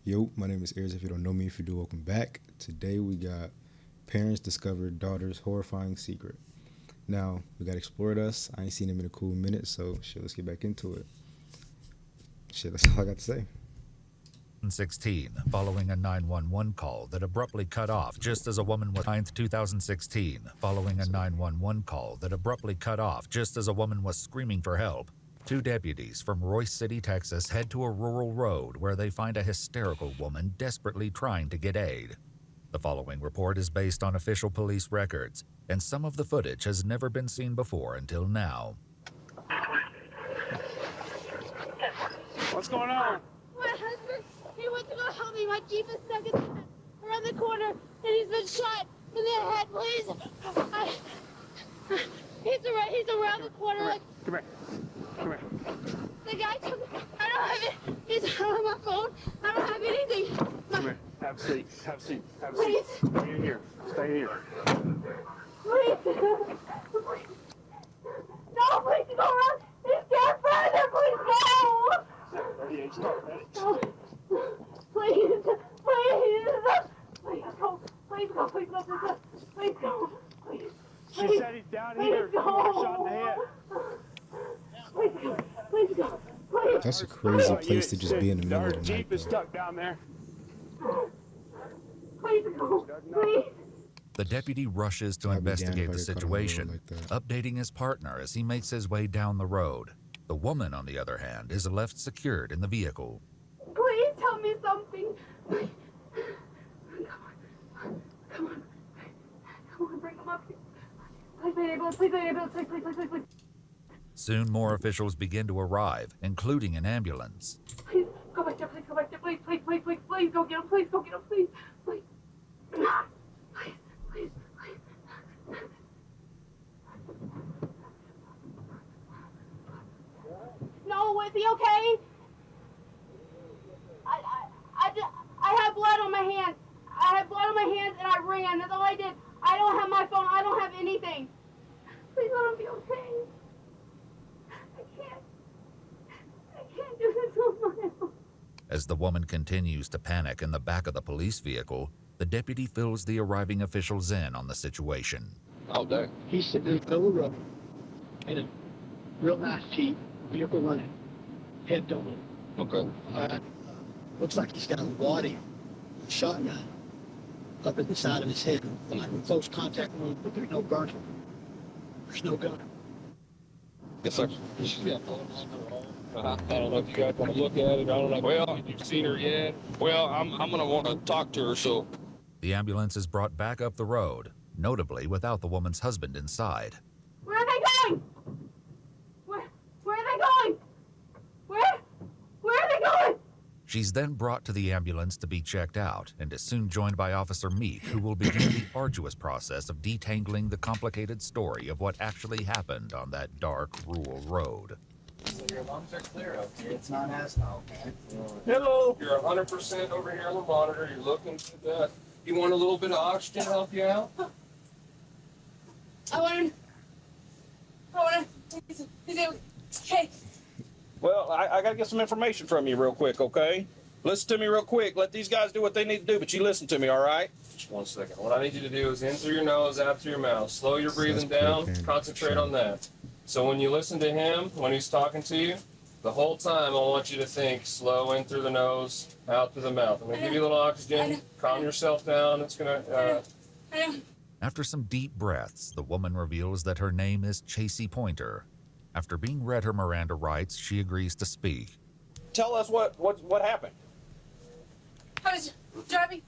Yo, my name is Ayers. If you don't know me, if you do, welcome back. Today we got parents discover daughter's horrifying secret. Now, we got Explored Us. I ain't seen him in a cool minute, so shit, let's get back into it. Shit, that's all I got to say. 2016, following a 911 call that abruptly cut off just as a woman was 9th 2016, following a 911 call that abruptly cut off just as a woman was screaming for help. Two deputies from Royce City, Texas head to a rural road where they find a hysterical woman desperately trying to get aid. The following report is based on official police records, and some of the footage has never been seen before until now. What's going on? My husband, he went to go help me. My Jeep is stuck around the corner, and he's been shot in the head, please. He's around the corner. Come here. Come here. The guy took, I don't have it. He's on my phone. I don't have anything. Come here. Have a seat. Have a seat. Have a seat. Please. Stay in here. Stay here. Please. No, please go around. He's scared further. Please go. 38, start, ready? No. Please. Please. Please go. Please go. Please go. Please go. Please go. Please. She said he's down here. He got shot in the head. Please go. Please go. Please. That's a crazy place to just be in the middle Our of the night. Jeep is stuck down there. Please go. Please. The deputy rushes to I'd be damned investigate if I the get caught on the road situation, like that. updating his partner as he makes his way down the road. The woman, on the other hand, is left secured in the vehicle. Please tell me something. Come on. Come on. Come on, bring him up here. Please. Soon more officials begin to arrive, including an ambulance. Please, go back there. Please, go back there. Please, go get him. Please, go get him. Please. Please. No, is he okay? I had blood on my hands. And I ran. That's all I did. I don't have my phone. I don't have anything. Please let him be okay. I can't do this on my own. As the woman continues to panic in the back of the police vehicle, the deputy fills the arriving officials in on the situation. Oh, there. He's sitting in the middle of the road in a real nice Jeep, vehicle running, head down. Okay. Looks like he's got a waddy shotgun up at the side of his head. I'm in close contact with him, but there's no burning. There's no gun. Yes, sir. I don't know if you guys want to look at it. I don't know. Well, if you've seen her yet. Well, I'm going to want to talk to her, so. The ambulance is brought back up the road, notably without the woman's husband inside. Where are they going? Where are they going? Where are they going? She's then brought to the ambulance to be checked out and is soon joined by Officer Meek, who will begin the arduous process of detangling the complicated story of what actually happened on that dark, rural road. So your lungs are clear, okay? It's not asthma, okay? Hello. You're 100% over here on the monitor. You're looking good. You want a little bit of oxygen to help you out? I want to, okay. Well, I got to get some information from you real quick, okay? Listen to me real quick. Let these guys do what they need to do, but you listen to me, all right? Just 1 second. What I need you to do is in through your nose, out through your mouth. Slow your breathing down. Concentrate on that. So when you listen to him, when he's talking to you, the whole time I want you to think slow in through the nose, out through the mouth. I'm going to give you a little oxygen. Calm yourself down. It's going to... After some deep breaths, the woman reveals that her name is Chasey Pointer. After being read her Miranda rights, she agrees to speak. Tell us what happened. I was driving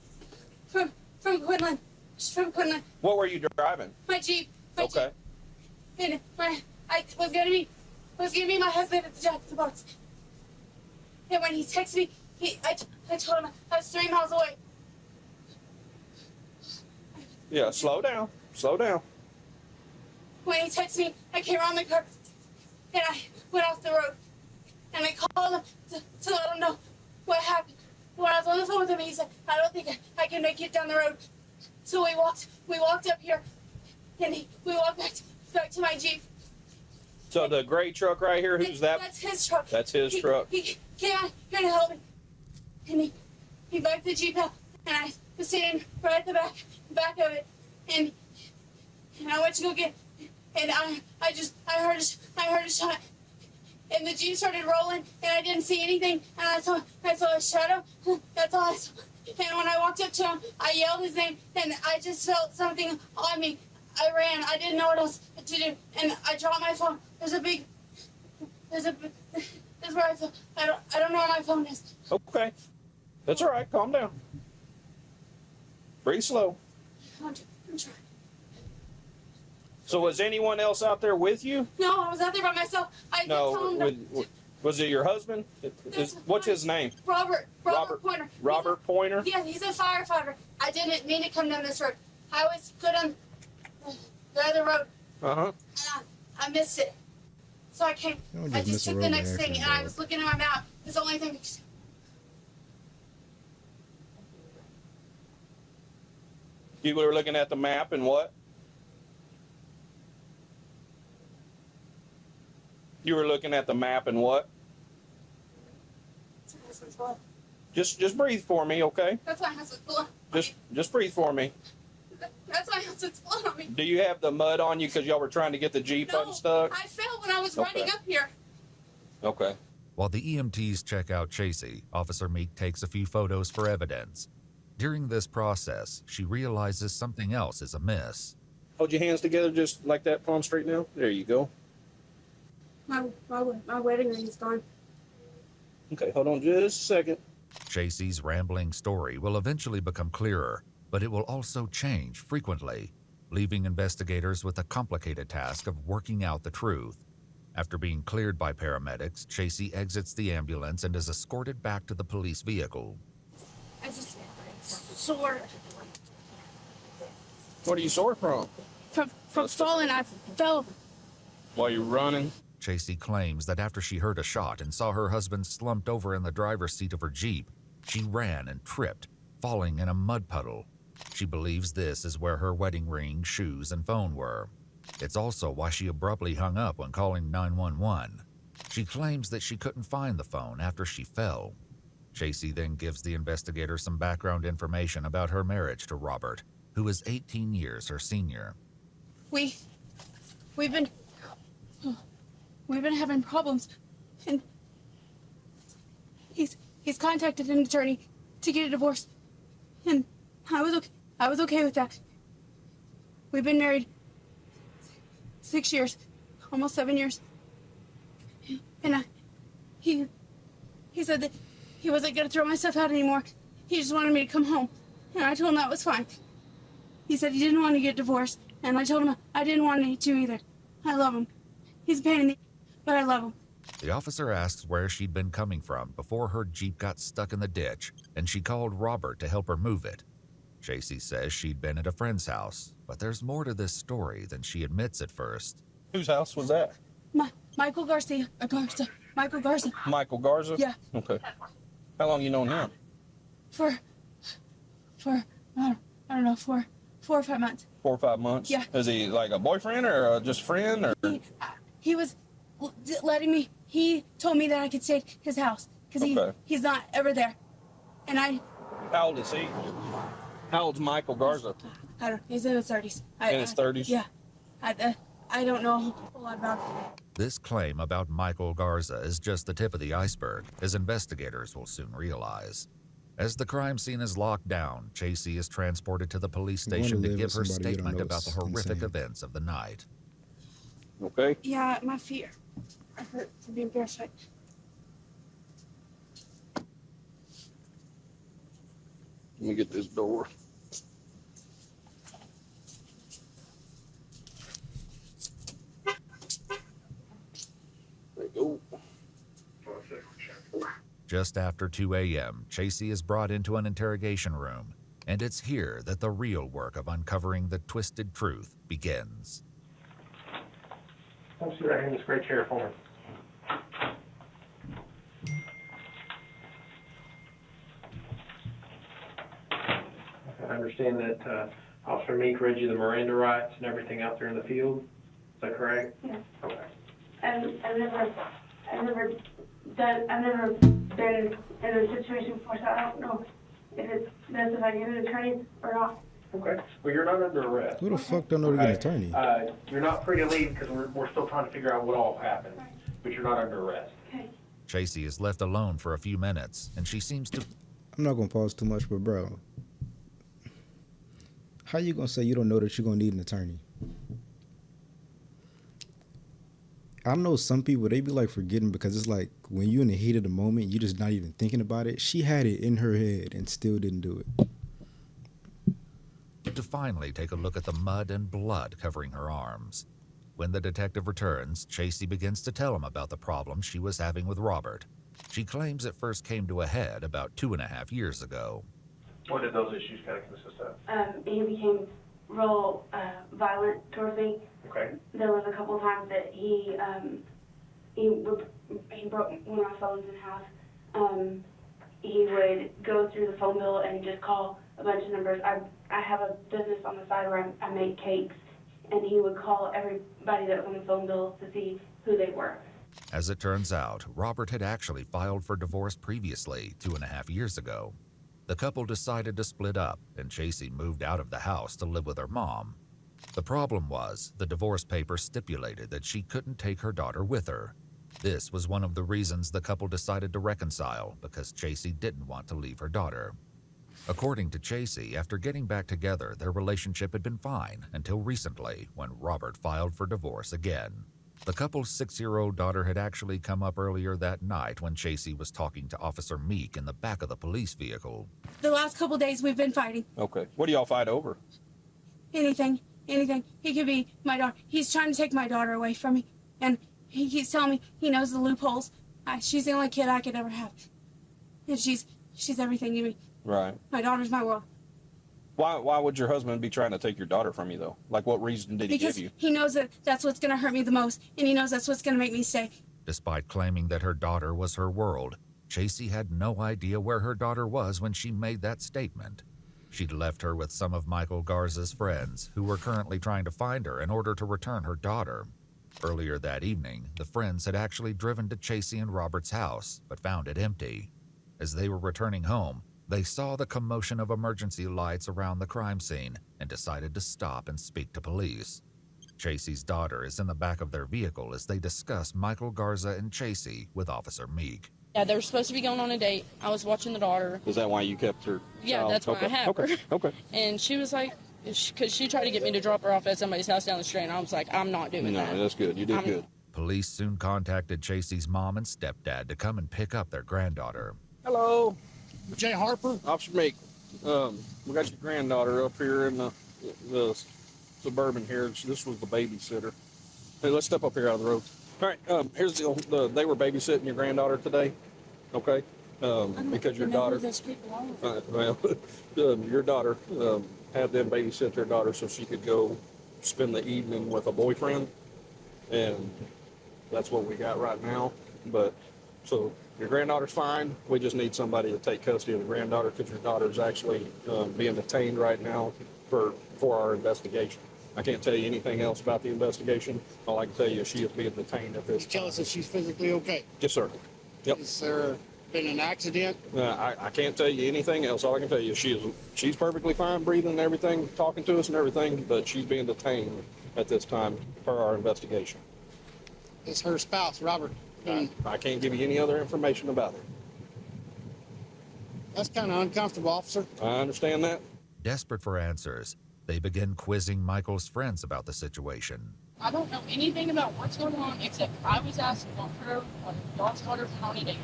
from Quinlan. What were you driving? My Jeep. Okay. And I was gonna be my husband at the Jackson box. And when he texted me, I told him I was 3 miles away. Yeah, slow down. Slow down. When he texted me, I came around the curve and I went off the road. And I called him to let him know what happened. When I was on the phone with him, he said, I don't think I can make it down the road. So we walked up here, and we walked back to my Jeep. So the gray truck right here, who's that? That's his truck. That's his truck. He came out here to help me. And he backed the Jeep up, and I was sitting right at the back of it, and I went to go get, and I heard a shot, and the Jeep started rolling, and I didn't see anything, and I saw a shadow. That's all I saw. And when I walked up to him, I yelled his name, and I just felt something on me. I ran. I didn't know what else to do, and I dropped my phone. This is where I feel. I don't know where my phone is. Okay. That's all right. Calm down. Breathe slow. I'm trying. So was anyone else out there with you? No, I was out there by myself. I did tell him Was it your husband? What's his name? Robert Pointer. Robert Pointer? Yeah, he's a firefighter. I didn't mean to come down this road. I was good on the other road. Uh-huh. And I missed it. So I came. You don't I just just miss a took road the by next thing, accident, and I dog. was looking at my map. It's the only thing. You were looking at the map and what? You were looking at the map and what? Just breathe for me, okay? That's my husband's blood. Just breathe for me. That's my husband's blood on me. Do you have the mud on you because y'all were trying to get the Jeep No, unstuck? I fell when I was Okay. running up here. Okay. While the EMTs check out Chasey, Officer Meek takes a few photos for evidence. During this process, she realizes something else is amiss. Hold your hands together just like that, palm straight now. There you go. My wedding ring is gone. Okay, hold on just a second. Chasey's rambling story will eventually become clearer, but it will also change frequently, leaving investigators with the complicated task of working out the truth. After being cleared by paramedics, Chasey exits the ambulance and is escorted back to the police vehicle. I just sore What are you sore from? from falling. I fell. While you're running? Chasey claims that after she heard a shot and saw her husband slumped over in the driver's seat of her Jeep, she ran and tripped, falling in a mud puddle. She believes this is where her wedding ring, shoes, and phone were. It's also why she abruptly hung up when calling 911. She claims that she couldn't find the phone after she fell. Chasey then gives the investigator some background information about her marriage to Robert, who is 18 years her senior. We've been having problems, and he's contacted an attorney to get a divorce, and I was okay with that. We've been married 6 years, almost 7 years, and he said that he wasn't gonna throw my stuff out anymore. He just wanted me to come home, and I told him that was fine. He said he didn't want to get divorced, and I told him I didn't want to either. I love him. He's a pain in the, but I love him. The officer asks where she'd been coming from before her Jeep got stuck in the ditch, and she called Robert to help her move it. Chasey says she'd been at a friend's house, but there's more to this story than she admits at first. Whose house was that? Michael Garza. Michael Garza. Michael Garza? Yeah. Okay. How long you known him? For I don't know, 4 or 5 months. 4 or 5 months? Yeah. Is he like a boyfriend or just friend or? He was letting me. He told me that I could stay at his house because Okay. he's not ever there, and How old is he? How old's Michael Garza? I don't. He's in his 30s. In his 30s? Yeah. I don't know a whole lot about him. This claim about Michael Garza is just the tip of the iceberg, as investigators will soon realize. As the crime scene is locked down, Chasey is transported to the police You wanna station to live give with her somebody you don't statement know about the is horrific insane. events of the night. Okay. Yeah, my feet I hurt from being barefoot. Let me get this door. There you go. Just after 2 a.m., Chasey is brought into an interrogation room, and it's here that the real work of uncovering the twisted truth begins. Come sit right here in this great chair for me. I understand that Officer Meek read you the Miranda rights and everything out there in the field. Is that correct? Yeah. Okay. I've never been in a situation before, so I don't know if it's best if I get an attorney or not. Okay. Well, you're not under arrest. Who the fuck don't know to get an attorney? You're not free to leave because we're still trying to figure out what all happened, but you're not under arrest. Okay. Tracy is left alone for a few minutes, and she seems to... I'm not gonna pause too much, but bro, how you gonna say you don't know that you're gonna need an attorney? I know some people, they be like forgetting because it's like when you're in the heat of the moment, you're just not even thinking about it. She had it in her head and still didn't do it. to finally take a look at the mud and blood covering her arms. When the detective returns, Tracy begins to tell him about the problem she was having with Robert. She claims it first came to a head about 2.5 years ago. What did those issues kind of consist of? He became real violent towards me. Okay. There was a couple of times that he broke one of my phones in half. He would go through the phone bill and just call a bunch of numbers. I have a business on the side where I make cakes, and he would call everybody that was on the phone bill to see who they were. As it turns out, Robert had actually filed for divorce previously, 2.5 years ago. The couple decided to split up, and Tracy moved out of the house to live with her mom. The problem was, the divorce papers stipulated that she couldn't take her daughter with her. This was one of the reasons the couple decided to reconcile, because Tracy didn't want to leave her daughter. According to Tracy, after getting back together, their relationship had been fine until recently, when Robert filed for divorce again. The couple's 6-year-old daughter had actually come up earlier that night when Tracy was talking to Officer Meek in the back of the police vehicle. The last couple days we've been fighting. Okay. What do y'all fight over? Anything. He could be my daughter. He's trying to take my daughter away from me, and he keeps telling me he knows the loopholes. She's the only kid I could ever have, and she's everything to me. Right. My daughter's my world. Why would your husband be trying to take your daughter from you, though? Like, what reason did he Because give you? he knows that that's what's going to hurt me the most, and he knows that's what's going to make me stay. Despite claiming that her daughter was her world, Tracy had no idea where her daughter was when she made that statement. She'd left her with some of Michael Garza's friends, who were currently trying to find her in order to return her daughter. Earlier that evening, the friends had actually driven to Tracy and Robert's house, but found it empty. As they were returning home, they saw the commotion of emergency lights around the crime scene and decided to stop and speak to police. Tracy's daughter is in the back of their vehicle as they discuss Michael Garza and Tracy with Officer Meek. Yeah, they were supposed to be going on a date. I was watching the daughter. Is that why you kept her? Yeah, that's why I have her. Okay. And she was like, because she tried to get me to drop her off at somebody's house down the street, and I was like, I'm not doing that. No, that's good. You did good. Police soon contacted Tracy's mom and stepdad to come and pick up their granddaughter. Hello. Jay Harper? Officer Meek, we got your granddaughter up here in the Suburban here. This was the babysitter. Hey, let's step up here out of the road. All right, here's the deal. They were babysitting your granddaughter today, okay? Because your daughter, your daughter had them babysit their daughter so she could go spend the evening with a boyfriend, and that's what we got right now. But so your granddaughter's fine. We just need somebody to take custody of the granddaughter because your daughter's actually being detained right now for our investigation. I can't tell you anything else about the investigation. All I can tell you is she is being detained at this time. Tell us that she's physically okay. Yes, sir. Yep. Has there been an accident? I can't tell you anything else. All I can tell you is she's perfectly fine, breathing and everything, talking to us and everything, but she's being detained at this time for our investigation. It's her spouse, Robert. I can't give you any other information about her. That's kind of uncomfortable, officer. I understand that. Desperate for answers, they begin quizzing Michael's friends about the situation. I don't know anything about what's going on, except I was asked on her on God's daughter how many days.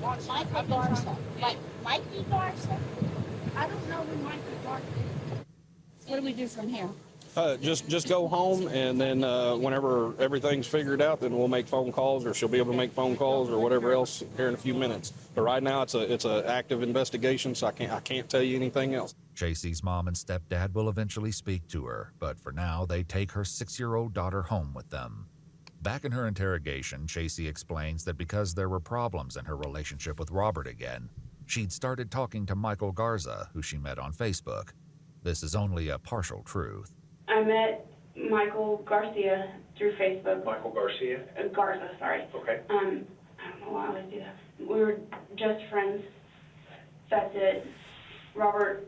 Michael Garza. Like Mikey Garza? I don't know who Michael Garza is. What do we do from here? Just go home, and then whenever everything's figured out, then we'll make phone calls, or she'll be able to make phone calls, or whatever else here in a few minutes. But right now, it's a active investigation, so I can't tell you anything else. Tracy's mom and stepdad will eventually speak to her, but for now, they take her 6-year-old daughter home with them. Back in her interrogation, Tracy explains that because there were problems in her relationship with Robert again, she'd started talking to Michael Garza, who she met on Facebook. This is only a partial truth. I met Michael Garcia through Facebook. Michael Garcia? Garza, sorry. Okay. I don't know why I always do that. We were just friends. That's it. Robert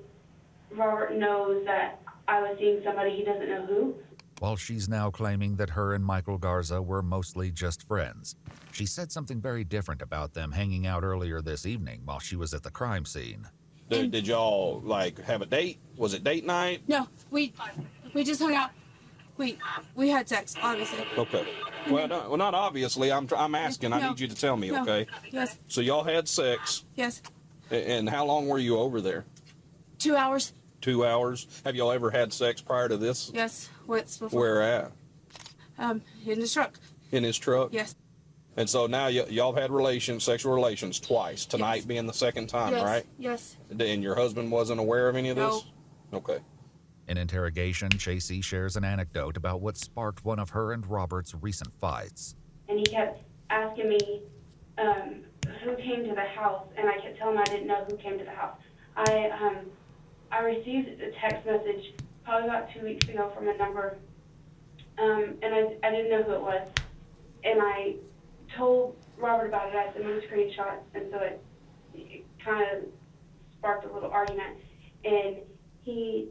knows that I was seeing somebody, he doesn't know who. While she's now claiming that her and Michael Garza were mostly just friends, she said something very different about them hanging out earlier this evening while she was at the crime scene. Did y'all, like, have a date? Was it date night? No, we just hung out. We had sex, obviously. Okay. Well, not obviously. I'm asking. No. I need you to tell me, No. okay? Yes, So y'all had sex, yes. and how long were you over there? 2 hours. 2 hours? Have y'all ever had sex prior to this? Yes, once before. Where at? In the truck. In his truck? Yes. And so now y'all have had sexual relations twice. Tonight Yes. being the second time, Yes. right? Yes. And your husband wasn't aware of any of this? No. Okay. In interrogation, Chasey shares an anecdote about what sparked one of her and Robert's recent fights. And he kept asking me who came to the house, and I kept telling him I didn't know who came to the house. I received a text message probably about 2 weeks ago from a number, and I didn't know who it was. And I told Robert about it. I sent him screenshots, and so it kind of sparked a little argument. And he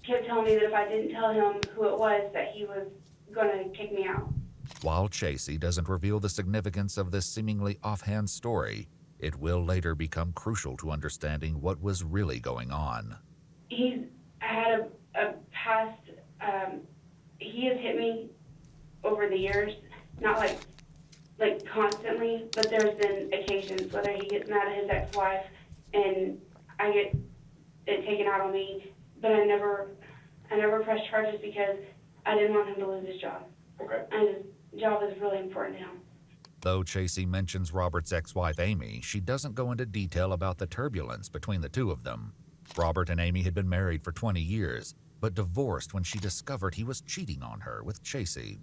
kept telling me that if I didn't tell him who it was, that he was going to kick me out. While Chasey doesn't reveal the significance of this seemingly offhand story, it will later become crucial to understanding what was really going on. He's had a past, he has hit me over the years, not like constantly, but there's been occasions, whether he gets mad at his ex-wife and I get it taken out on me, but I never pressed charges because I didn't want him to lose his job. Okay. And his job is really important to him. Though Chasey mentions Robert's ex-wife Amy, she doesn't go into detail about the turbulence between the two of them. Robert and Amy had been married for 20 years, but divorced when she discovered he was cheating on her with Chasey.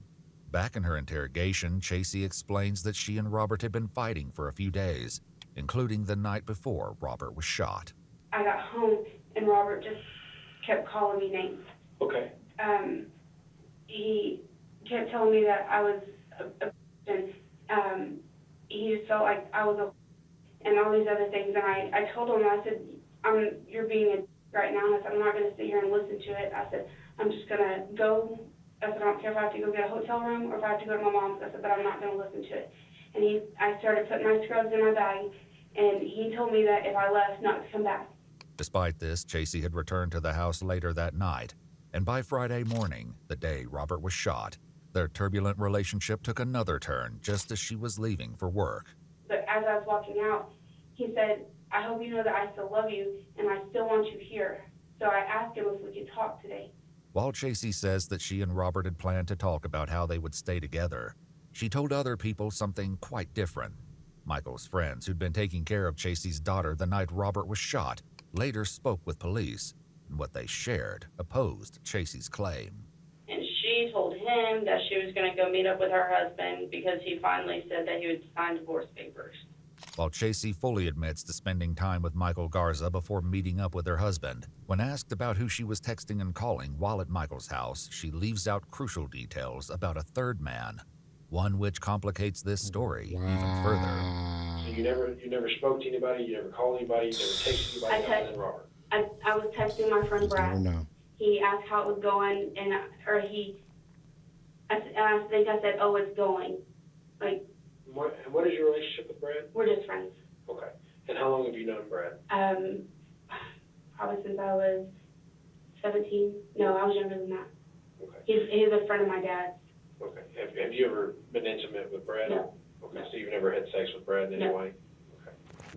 Back in her interrogation, Chasey explains that she and Robert had been fighting for a few days, including the night before Robert was shot. I got home and Robert just kept calling me names. Okay. He kept telling me that I was a and he just felt like I was a and all these other things. And I told him, I said, you're being a right now. And I said, I'm not going to sit here and listen to it. I said, I'm just going to go. I said, I don't care if I have to go get a hotel room or if I have to go to my mom's. I said, but I'm not going to listen to it. And I started putting my scrubs in my bag, and he told me that if I left, not to come back. Despite this, Chasey had returned to the house later that night, and by Friday morning, the day Robert was shot, their turbulent relationship took another turn just as she was leaving for work. But as I was walking out, he said, I hope you know that I still love you, and I still want you here. So I asked him if we could talk today. While Chasey says that she and Robert had planned to talk about how they would stay together, she told other people something quite different. Michael's friends, who'd been taking care of Chasey's daughter the night Robert was shot, later spoke with police, and what they shared opposed Chasey's claim. And she told him that she was going to go meet up with her husband because he finally said that he would sign divorce papers. While Chasey fully admits to spending time with Michael Garza before meeting up with her husband, when asked about who she was texting and calling while at Michael's house, she leaves out crucial details about a third man, one which complicates this story even further. So you never spoke to anybody, you never called anybody, you never texted anybody other than Robert? I was texting my friend Brad. No. He asked how it was going, and I think I said, oh, it's going. Like, What is your relationship with Brad? we're just friends. Okay. And how long have you known Brad? Probably since I was 17. No, I was younger than that. Okay. He's a friend of my dad's. Okay. Have you ever been intimate with Brad? No. Okay. So you've never had sex with Brad in any No. way?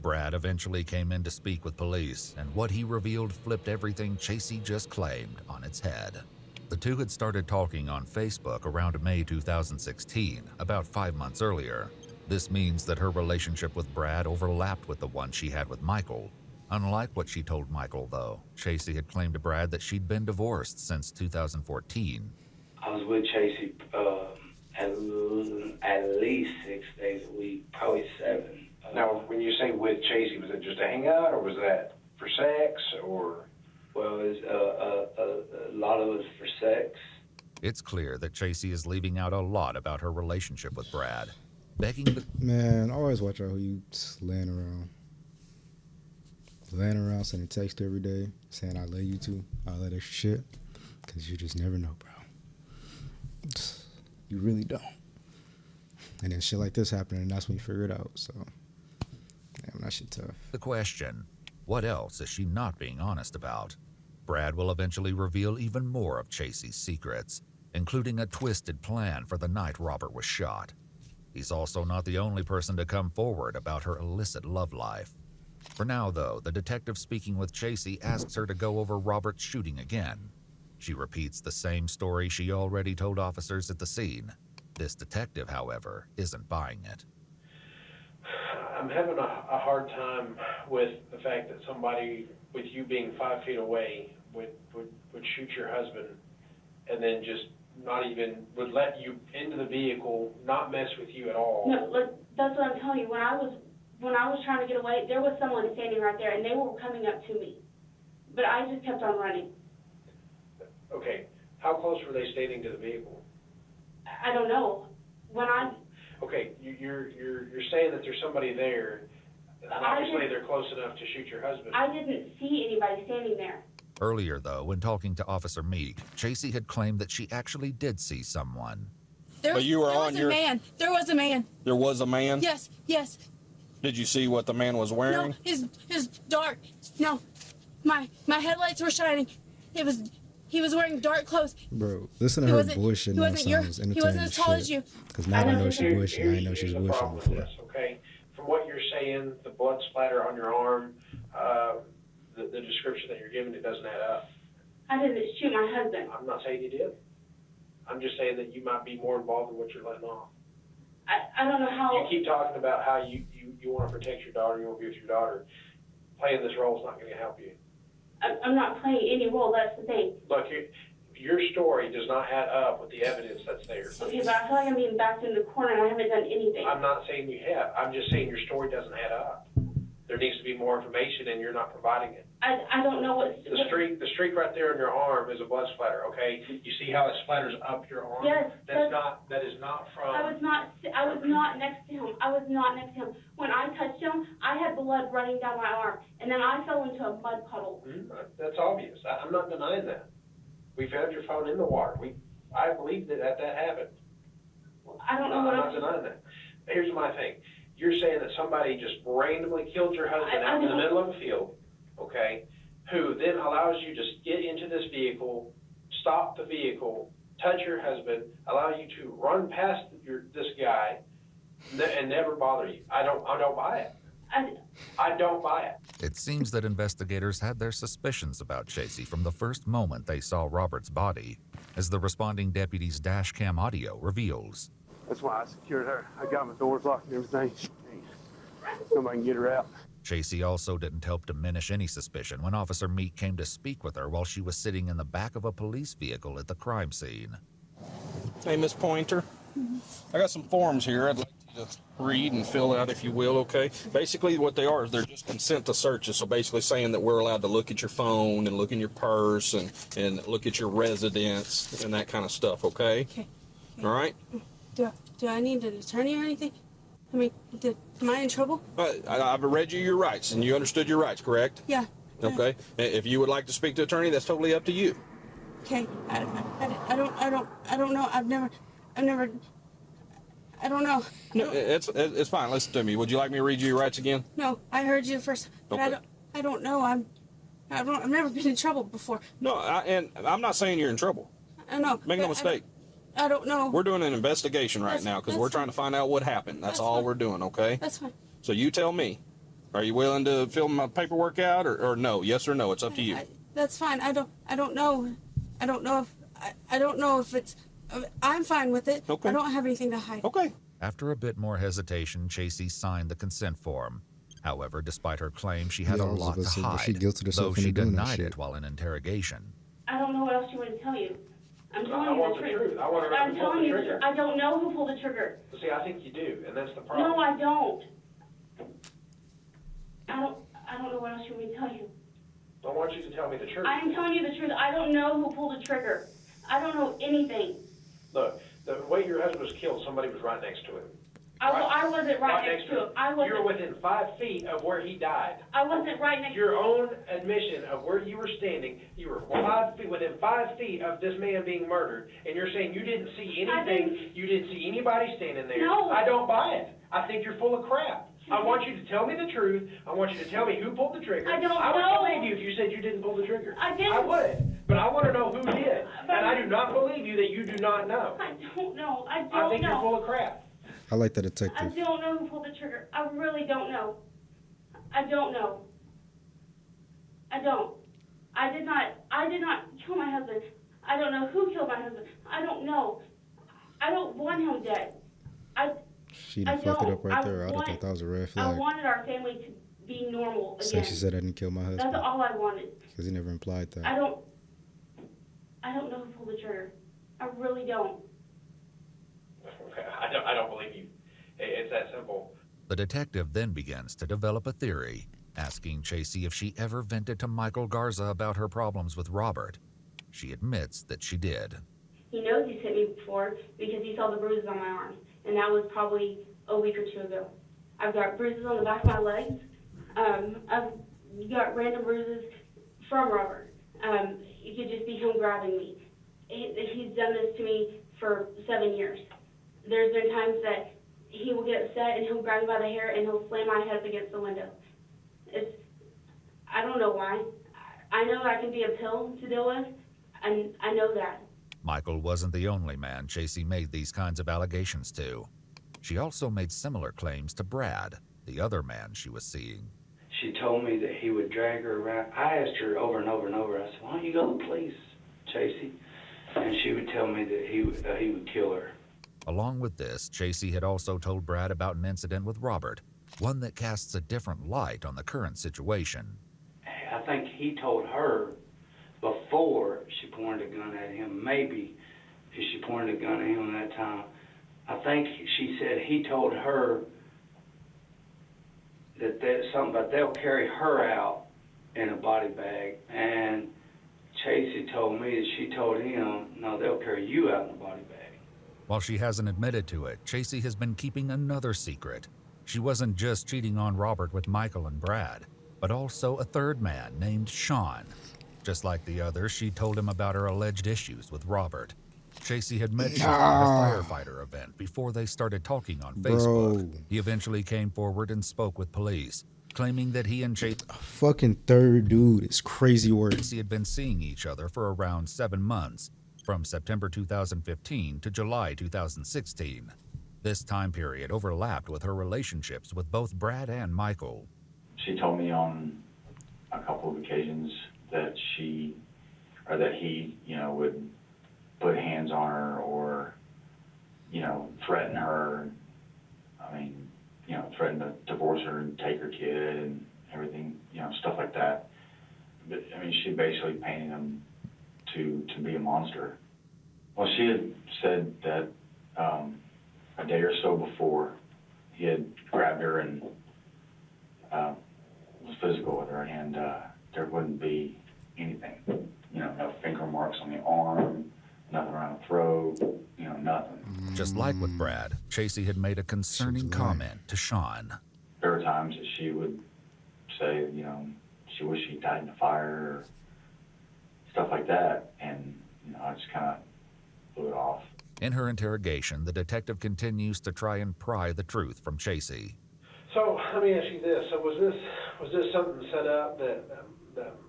Brad eventually came in to speak with police, and what he revealed flipped everything Chasey just claimed on its head. The two had started talking on Facebook around May 2016, about 5 months earlier. This means that her relationship with Brad overlapped with the one she had with Michael. Unlike what she told Michael, though, Chasey had claimed to Brad that she'd been divorced since 2014. I was with Chasey at least 6 days a week, probably 7. Now, when you say with Chasey, was it just a hangout, or was that for sex, or? Well, it's a lot of it was for sex. It's clear that Chasey is leaving out a lot about her relationship with Brad, begging the... Man, always watch out who you slaying around. laying around sending text every day saying I love you too, all that extra shit, because you just never know, bro. You really don't. And then shit like this happening, and that's when you figure it out. So, damn, that shit tough. The question, what else is she not being honest about? Brad will eventually reveal even more of Chasey's secrets, including a twisted plan for the night Robert was shot. He's also not the only person to come forward about her illicit love life. For now, though, the detective speaking with Chasey asks her to go over Robert's shooting again. She repeats the same story she already told officers at the scene. This detective, however, isn't buying it. I'm having a hard time with the fact that somebody, with you being 5 feet away, would shoot your husband and then just not even, would let you into the vehicle, not mess with you at all. No, look, that's what I'm telling you. When I was trying to get away, there was someone standing right there, and they were coming up to me. But I just kept on running. Okay, how close were they standing to the vehicle? I don't know. Okay, you're saying that there's somebody there, and obviously they're close enough to shoot your husband. I didn't see anybody standing there. Earlier, though, when talking to Officer Meek, Chasey had claimed that she actually did see someone. There was a man. There was a man. There was a man? Yes, yes. Did you see what the man was wearing? No, his dark. No, my headlights were shining. He was wearing dark clothes. Bro, listen to her bullshit now. He wasn't as tall as you. Because now I know she's bullshit. I didn't know she was bullshitting before. This, okay? From what you're saying, the blood splatter on your arm, the description that you're giving, it doesn't add up. I didn't shoot my husband. I'm not saying you did. I'm just saying that you might be more involved in what you're letting off. I don't know how. You keep talking about how you want to protect your daughter, you want to be with your daughter. Playing this role is not going to help you. I'm not playing any role, that's the thing. Look, your story does not add up with the evidence that's there. Okay, but I feel like I'm being backed in the corner and I haven't done anything. I'm not saying you have. I'm just saying your story doesn't add up. There needs to be more information and you're not providing it. I don't know what... The streak right there on your arm is a blood splatter, okay? You see how it splatters up your arm? Yes. That is not from... I was not next to him. I was not next to him. When I touched him, I had blood running down my arm, and then I fell into a mud puddle. That's obvious. I'm not denying that. We found your phone in the water. I believe that happened. I don't know what I'm not denying that. Here's my thing. You're saying that somebody just randomly killed your husband out in the middle of a field, okay, who then allows you to get into this vehicle, stop the vehicle, touch your husband, allow you to run past this guy, and never bother you. I don't buy it. I don't buy it. It seems that investigators had their suspicions about Chasey from the first moment they saw Robert's body, as the responding deputy's dash cam audio reveals. That's why I secured her. I got my doors locked and everything. Nobody can get her out. Chasey also didn't help diminish any suspicion when Officer Meek came to speak with her while she was sitting in the back of a police vehicle at the crime scene. Hey, Miss Pointer. I got some forms here I'd like you to read and fill out, if you will, okay? Basically, what they are is they're just consent to searches, so basically saying that we're allowed to look at your phone and look in your purse and look at your residence and that kind of stuff, okay? Okay. All right? Do I need an attorney or anything? I mean, am I in trouble? I've read you your rights, and you understood your rights, correct? Yeah. Okay. If you would like to speak to an attorney, that's totally up to you. Okay. I don't know. I've never. I don't know. No, it's fine. Listen to me. Would you like me to read you your rights again? No, I heard you first, but okay. I don't know. I've never been in trouble before. No, and I'm not saying you're in trouble. I know. Make no mistake. I don't know. We're doing an investigation right now because we're trying to find out what happened. That's all we're doing, okay? That's fine. So you tell me. Are you willing to fill my paperwork out or no? Yes or no? It's up to you. That's fine. I don't know. I don't know if it's... I'm fine with it. Okay. I don't have anything to hide. Okay. After a bit more hesitation, Chasey signed the consent form. However, despite her claim, she had a lot to hide, though she denied it while in interrogation. I don't know what else you want to tell you. I'm telling I you want the the truth. truth. I want to know who pulled the trigger. I don't know who pulled the trigger. See, I think you do, and that's the problem. No, I don't. I don't know what else you want me to tell you. I want you to tell me the truth. I am telling you the truth. I don't know who pulled the trigger. I don't know anything. Look, the way your husband was killed, somebody was right next to him. I wasn't right next to him. You were within 5 feet of where he died. I wasn't right next to Your own admission of where you were standing, you were within 5 feet of this man being murdered, and you're saying you didn't see anything, you didn't see anybody standing there. No. I don't buy it. I think you're full of crap. I want you to tell me the truth. I want you to tell me who pulled the trigger. I don't I would know. believe you if you said you didn't pull the trigger. I didn't. I would. But I want to know who did. And I do not believe you that you do not know. I don't know. I don't I think know. you're full of crap. I like that I detective. don't know who pulled the trigger. I really don't know. I don't know. I don't. I did not kill my husband. I don't know who killed my husband. I don't know. I don't want him dead. She done fucked it up right there. I would have thought that was a red I flag. wanted our family to be normal again. Say she said I didn't kill my husband. That's all I wanted. Because he never implied that. I don't know who pulled the trigger. I really don't. I don't believe you. It's that simple. The detective then begins to develop a theory, asking Chasey if she ever vented to Michael Garza about her problems with Robert. She admits that she did. He knows he's hit me before because he saw the bruises on my arms, and that was probably a week or two ago. I've got bruises on the back of my legs. I've got random bruises from Robert. It could just be him grabbing me. He's done this to me for 7 years. There's been times that he will get upset and he'll grab me by the hair and he'll slam my head up against the window. I don't know why. I know I can be a pill to deal with, and I know that. Michael wasn't the only man Chasey made these kinds of allegations to. She also made similar claims to Brad, the other man she was seeing. She told me that he would drag her around. I asked her over and over and over. I said, "Why don't you go to the police, Chasey?" And she would tell me that he would kill her. Along with this, Chasey had also told Brad about an incident with Robert, one that casts a different light on the current situation. I think he told her before she pointed a gun at him, maybe if she pointed a gun at him that time. I think she said he told her that there's something, but they'll carry her out in a body bag. And Chasey told me that she told him, no, they'll carry you out in a body bag. While she hasn't admitted to it, Chasey has been keeping another secret. She wasn't just cheating on Robert with Michael and Brad, but also a third man named Sean. Just like the others, she told him about her alleged issues with Robert. Chasey had met Sean at a firefighter event before they started talking on Facebook. He eventually came forward and spoke with police, claiming that he and Chasey, a fucking third dude, it's crazy work. Had been seeing each other for around 7 months, from September 2015 to July 2016. This time period overlapped with her relationships with both Brad and Michael. She told me on a couple of occasions that he, would put hands on her or, threaten her. Threaten to divorce her and take her kid and everything, stuff like that. But, she basically painted him to be a monster. Well, she had said that a day or so before, he had grabbed her and was physical with her, and there wouldn't be anything, no finger marks on the arm, nothing around the throat, nothing. Just like with Brad, Chasey had made a concerning comment to Sean. There were times that she would say, she wished she died in a fire, or stuff like that, and, I just kind of blew it off. In her interrogation, the detective continues to try and pry the truth from Chasey. So let me ask you this: so was this something set up that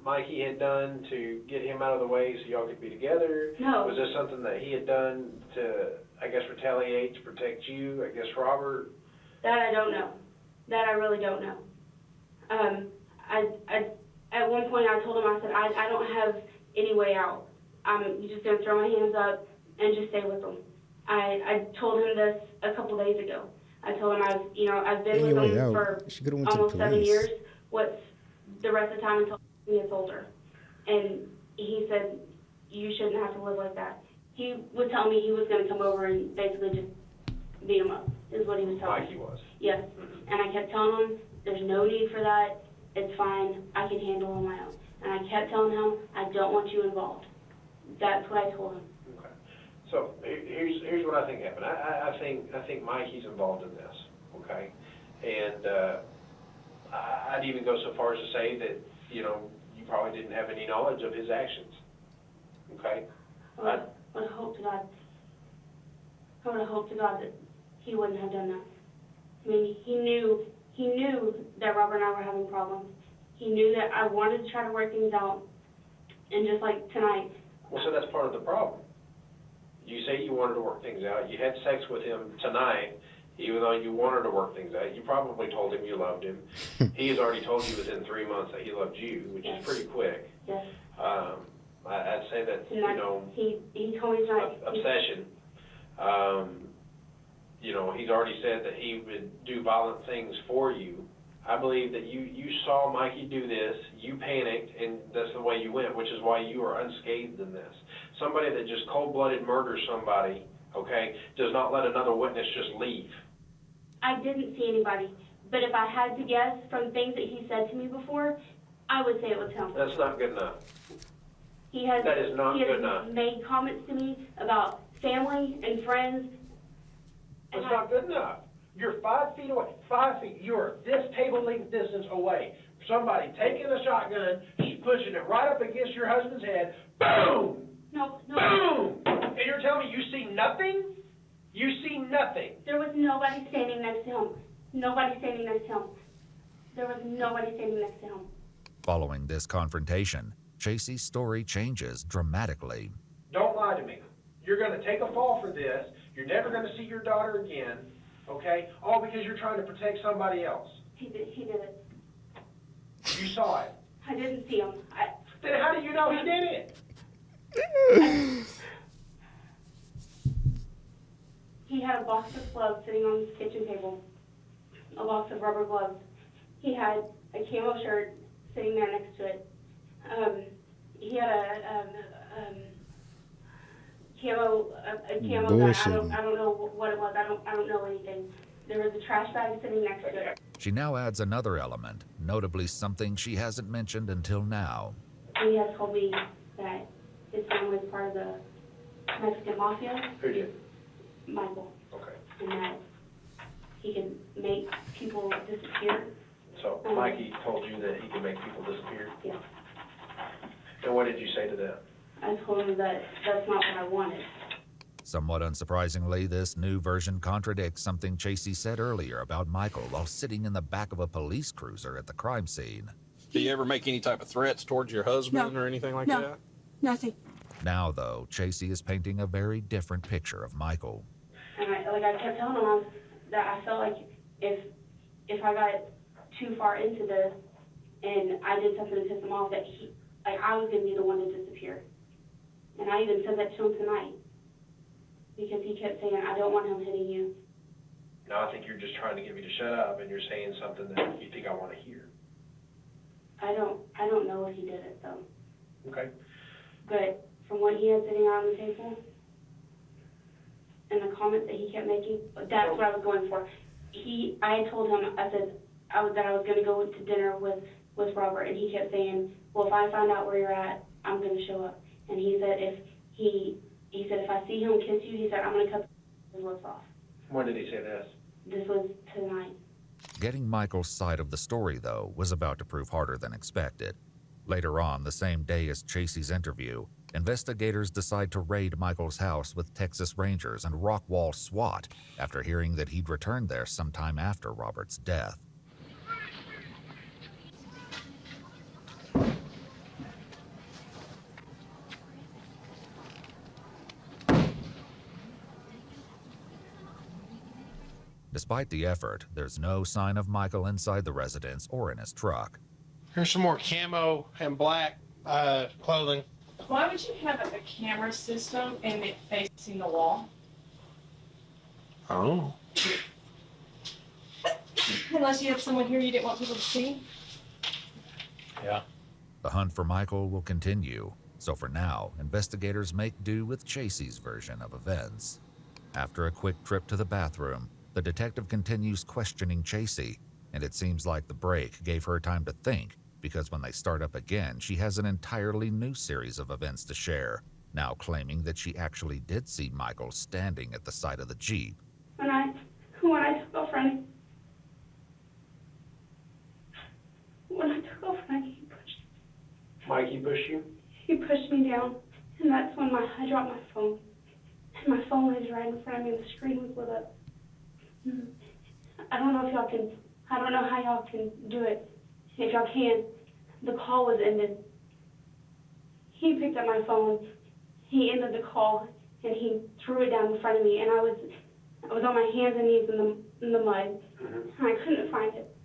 Mikey had done to get him out of the way so y'all could be together? No. Was this something that he had done to, I guess, retaliate to protect you? I guess Robert. That I don't know. That I really don't know. At one point I told him, I said, I don't have any way out. I'm just gonna throw my hands up and just stay with him. I told him this a couple days ago. I told him I've been with him for almost 7 years. What's the rest of the time until he gets older? And he said, you shouldn't have to live like that. He would tell me he was going to come over and basically just beat him up, is what he was telling me. Like he was. Yes. And I kept telling him, there's no need for that. It's fine. I can handle it on my own. And I kept telling him, I don't want you involved. That's what I told him. Okay. So here's what I think happened. I think Mikey's involved in this, okay? And I'd even go so far as to say that, you probably didn't have any knowledge of his actions, okay? I would hope to God that he wouldn't have done that. I mean, he knew that Robert and I were having problems. He knew that I wanted to try to work things out, and just like tonight. Well, so that's part of the problem. You say you wanted to work things out. You had sex with him tonight, even though you wanted to work things out. You probably told him you loved him. He has already told you within 3 months that he loved you, which is pretty quick. Yes. I'd say that, He told me tonight. Obsession. He's already said that he would do violent things for you. I believe that you saw Mikey do this, you panicked, and that's the way you went, which is why you are unscathed in this. Somebody that just cold-blooded murders somebody, okay, does not let another witness just leave. I didn't see anybody, but if I had to guess from things that he said to me before, I would say it was him. That's not good enough. That is not good enough. He has made comments to me about family and friends. That's not good enough. You're 5 feet away. 5 feet. You're this table length distance away. Somebody taking a shotgun, pushing it right up against your husband's head. Boom! No. Boom! And you're telling me you see nothing? You see nothing. There was nobody standing next to him. Nobody standing next to him. There was nobody standing next to him. Following this confrontation, Chasey's story changes dramatically. Don't lie to me. You're going to take a fall for this. You're never going to see your daughter again, okay? All because you're trying to protect somebody else. He did it. You saw it. I didn't see him. Then how do you know he did it? He had a box of gloves sitting on his kitchen table, a box of rubber gloves. He had a camo shirt sitting there next to it. He had a camo that I don't know what it was. I don't know anything. There was a trash bag sitting next to it. She now adds another element, notably something she hasn't mentioned until now. He has told me that his family is part of the Mexican mafia. Who did? Michael. Okay. And that he can make people disappear. So Mikey told you that he can make people disappear? Yes. And what did you say to that? I told him that that's not what I wanted. Somewhat unsurprisingly, this new version contradicts something Chasey said earlier about Michael while sitting in the back of a police cruiser at the crime scene. Do you ever make any type of threats towards your husband or anything like that? Nothing. Now, though, Chasey is painting a very different picture of Michael. And I kept telling him that I felt like if I got too far into this and I did something to piss him off, that I was going to be the one to disappear. And I even said that to him tonight because he kept saying, I don't want him hitting you. Now I think you're just trying to get me to shut up, and you're saying something that you think I want to hear. I don't know if he did it, though. Okay. But from what he had sitting around the table and the comments that he kept making, that's what I was going for. I told him, I said that I was going to go to dinner with Robert, and he kept saying, well, if I find out where you're at, I'm going to show up. And he said, if I see him kiss you, he said, I'm going to cut his lips off. When did he say this? This was tonight. Getting Michael's side of the story, though, was about to prove harder than expected. Later on, the same day as Chasey's interview, investigators decide to raid Michael's house with Texas Rangers and Rockwall SWAT after hearing that he'd returned there sometime after Robert's death. Despite the effort, there's no sign of Michael inside the residence or in his truck. Here's some more camo and black clothing. Why would you have a camera system and it facing the wall? Oh. Unless you have someone here you didn't want people to see? Yeah. The hunt for Michael will continue, so for now, investigators make do with Chasey's version of events. After a quick trip to the bathroom, the detective continues questioning Chasey, and it seems like the break gave her time to think, because when they start up again, she has an entirely new series of events to share, now claiming that she actually did see Michael standing at the side of the Jeep. When I took off running, Mikey pushed you? he pushed me down, and that's when I dropped my phone. And my phone was right in front of me, and the screen was lit up. I don't know how y'all can do it. If y'all can, the call was ended. He picked up my phone, he ended the call, and he threw it down in front of me, and I was on my hands and knees in the mud, and I couldn't find it.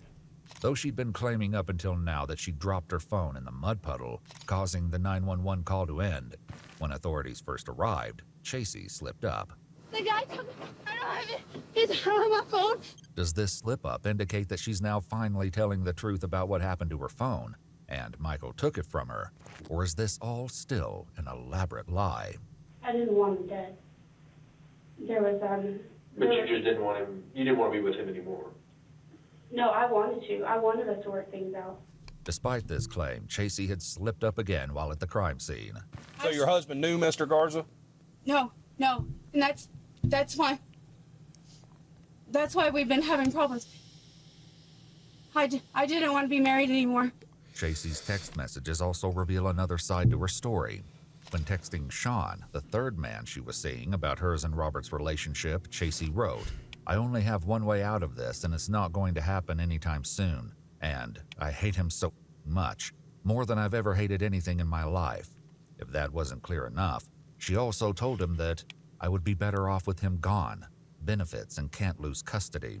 Though she'd been claiming up until now that she dropped her phone in the mud puddle, causing the 911 call to end, when authorities first arrived, Chasey slipped up. The guy told me I don't have it. He's on my phone. Does this slip-up indicate that she's now finally telling the truth about what happened to her phone, and Michael took it from her? Or is this all still an elaborate lie? I didn't want him dead. There was, But you just didn't want him, you didn't want to be with him anymore. No, I wanted to. I wanted us to work things out. Despite this claim, Chasey had slipped up again while at the crime scene. So your husband knew Mr. Garza? No. And that's why we've been having problems. I didn't want to be married anymore. Chasey's text messages also reveal another side to her story. When texting Sean, the third man she was seeing, about hers and Robert's relationship, Chasey wrote, "I only have one way out of this, and it's not going to happen anytime soon. And I hate him so much, more than I've ever hated anything in my life." If that wasn't clear enough, she also told him that I would be better off with him gone, benefits and can't lose custody.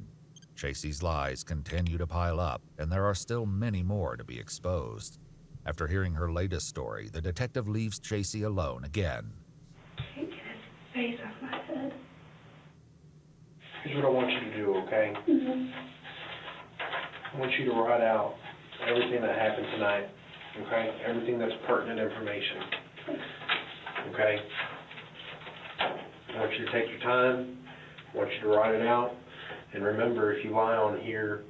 Chasey's lies continue to pile up, and there are still many more to be exposed. After hearing her latest story, the detective leaves Chasey alone again. Can't get his face off my head. Here's what I want you to do, okay? I want you to write out everything that happened tonight, okay? Everything that's pertinent information, okay? I want you to take your time. I want you to write it out. And remember, if you lie on here,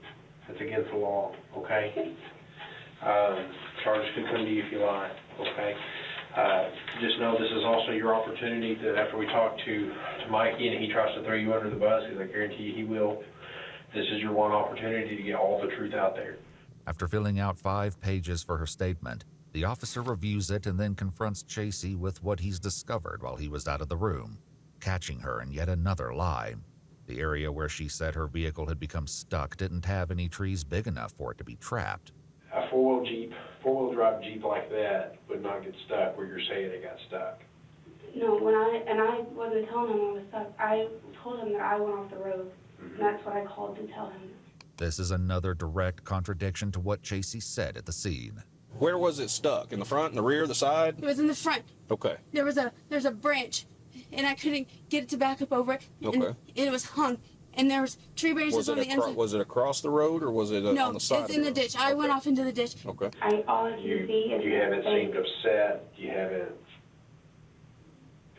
it's against the law, okay? Charges could come to you if you lie, okay? Just know this is also your opportunity that after we talk to Mikey and he tries to throw you under the bus, because I guarantee you he will, this is your one opportunity to get all the truth out there. After filling out 5 pages for her statement, the officer reviews it and then confronts Chasey with what he's discovered while he was out of the room, catching her in yet another lie. The area where she said her vehicle had become stuck didn't have any trees big enough for it to be trapped. A four-wheel drive Jeep like that would not get stuck where you're saying it got stuck. No, I wasn't telling him I was stuck. I told him that I went off the road, and that's what I called to tell him. This is another direct contradiction to what Chasey said at the scene. Where was it stuck? In the front, in the rear, the side? It was in the front. Okay. There's a branch, and I couldn't get it to back up over it. Okay. And it was hung, and there was tree branches on the inside. Was it across the road, or was it on the side? No, it's in the ditch. I went off into the ditch. Okay. All I can see is You haven't seemed upset. You haven't.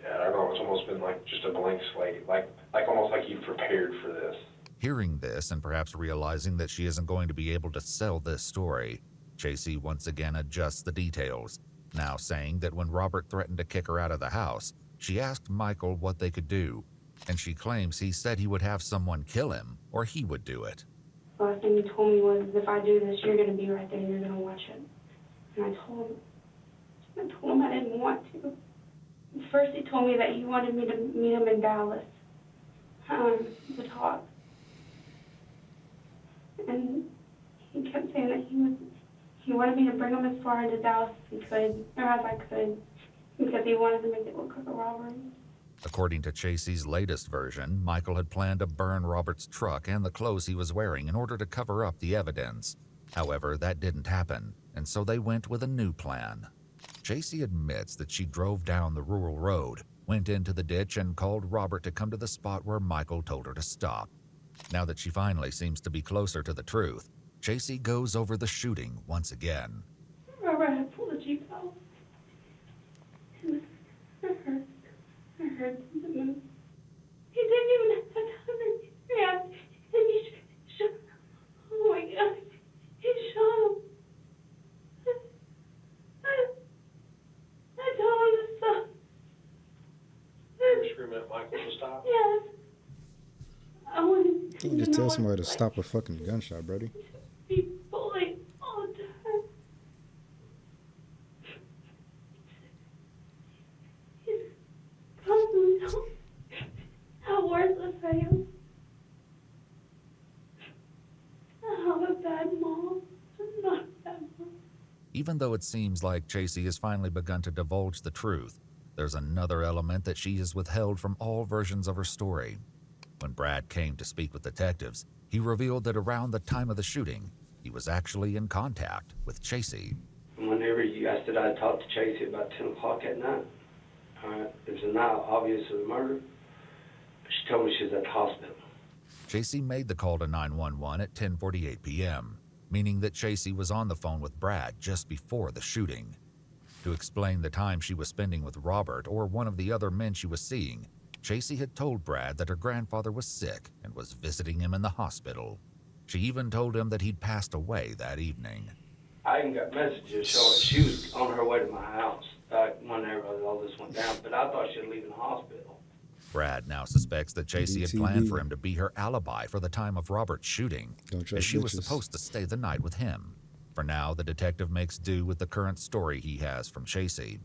I don't know. It's almost been like just a blank slate, like almost like you've prepared for this. Hearing this and perhaps realizing that she isn't going to be able to sell this story, Chasey once again adjusts the details, now saying that when Robert threatened to kick her out of the house, she asked Michael what they could do, and she claims he said he would have someone kill him or he would do it. the last thing he told me was, if I do this, you're going to be right there and you're going to watch it. And I told him I didn't want to. First he told me that he wanted me to meet him in Dallas, to talk. And he kept saying that he wanted me to bring him as far into Dallas as he could, or as I could, because he wanted to make it look like a robbery. According to Chasey's latest version, Michael had planned to burn Robert's truck and the clothes he was wearing in order to cover up the evidence. However, that didn't happen, and so they went with a new plan. Chasey admits that she drove down the rural road, went into the ditch, and called Robert to come to the spot where Michael told her to stop. Now that she finally seems to be closer to the truth, Chasey goes over the shooting once again. Robert had pulled the Jeep out. And I heard the move. He didn't even have time to react. And he shot. Oh my God. He shot him. I told him to stop. Michael to stop? Yes. I want You can just tell somebody to stop a fucking gunshot, Brody. to be bullied all the time. He's constantly telling me how worthless I am. I'm a bad mom. I'm not a bad mom. Even though it seems like Chasey has finally begun to divulge the truth, there's another element that she has withheld from all versions of her story. When Brad came to speak with detectives, he revealed that around the time of the shooting, he was actually in contact with Chasey. Whenever I said I talked to Chasey about 10 o'clock at night, it was the night obvious of the murder. She told me she was at the hospital. Chasey made the call to 911 at 10:48 p.m., meaning that Chasey was on the phone with Brad just before the shooting. To explain the time she was spending with Robert or one of the other men she was seeing, Chasey had told Brad that her grandfather was sick and was visiting him in the hospital. She even told him that he'd passed away that evening. I even got messages showing she was on her way to my house whenever all this went down, but I thought she was leaving the hospital. Brad now suspects that Chasey had BTB. planned for him to be her alibi for the time of Robert's shooting, Don't as trust she was bitches. supposed to stay the night with him. For now, the detective makes do with the current story he has from Chasey.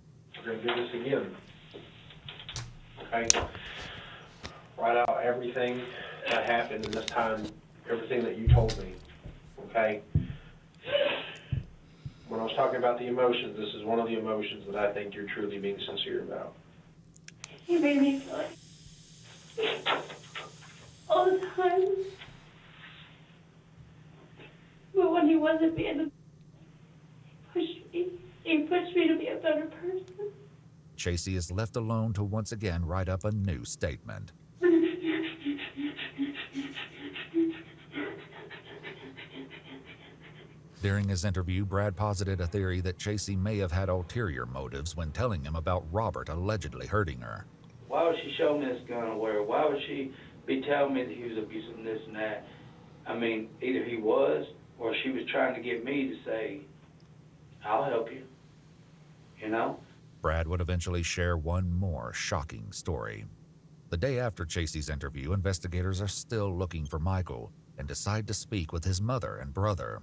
We're gonna do this again. Okay? Write out everything that happened in this time, everything that you told me. Okay? When I was talking about the emotions, this is one of the emotions that I think you're truly being sincere about. He made me feel like all the time. But when he wasn't being, he pushed me to be a better person. Chasey is left alone to once again write up a new statement. During his interview, Brad posited a theory that Chasey may have had ulterior motives when telling him about Robert allegedly hurting her. Why would she show me this gun or where? Why would she be telling me that he was abusive and this and that? I mean, either he was or she was trying to get me to say, I'll help you, you know? Brad would eventually share one more shocking story. The day after Chasey's interview, investigators are still looking for Michael and decide to speak with his mother and brother.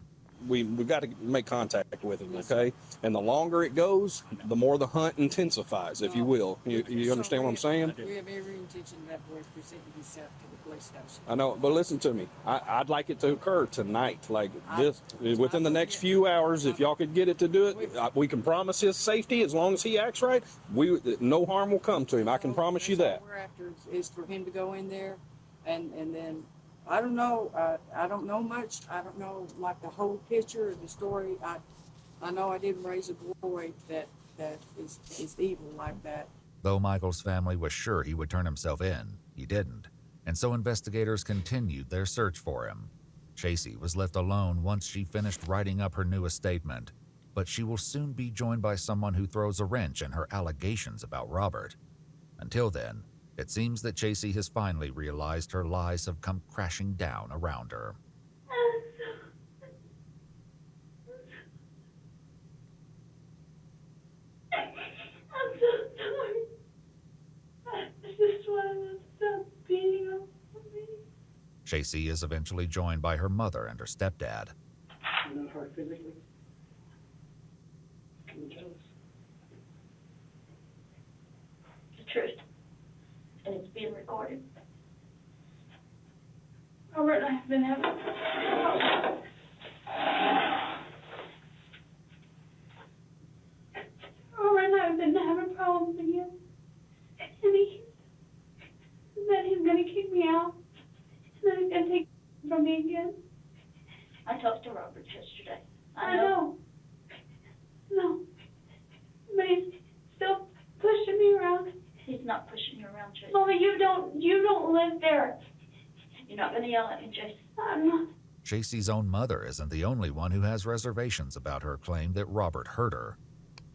We've got to make contact with him, okay? And the longer it goes, the more the hunt intensifies, if you will. You understand what I'm saying? We have every intention of that boy presenting himself to the police station. I know, but listen to me. I'd like it to occur tonight, like this, within the next few hours. If y'all could get it to do it, we can promise his safety as long as he acts right. No harm will come to him. I can promise you that. All we're after is for him to go in there, and then I don't know. I don't know much. I don't know like the whole picture of the story. I know I didn't raise a boy that is evil like that. Though Michael's family was sure he would turn himself in, he didn't, and so investigators continued their search for him. Chasey was left alone once she finished writing up her newest statement, but she will soon be joined by someone who throws a wrench in her allegations about Robert. Until then, it seems that Chasey has finally realized her lies have come crashing down around her. I'm so sorry. I just wanted to stop beating up on me. Chasey is eventually joined by her mother and her stepdad. You're not hurt physically? Can you tell us? The truth. And it's being recorded. Robert and I have been having problems again. And he said he's gonna kick me out. And then he's gonna take from me again. I talked to Robert yesterday. I know. No. But he's still pushing me around. He's not pushing you around, Jason. Mama, you don't live there. You're not gonna yell at me, Jason. I'm not. Chasey's own mother isn't the only one who has reservations about her claim that Robert hurt her.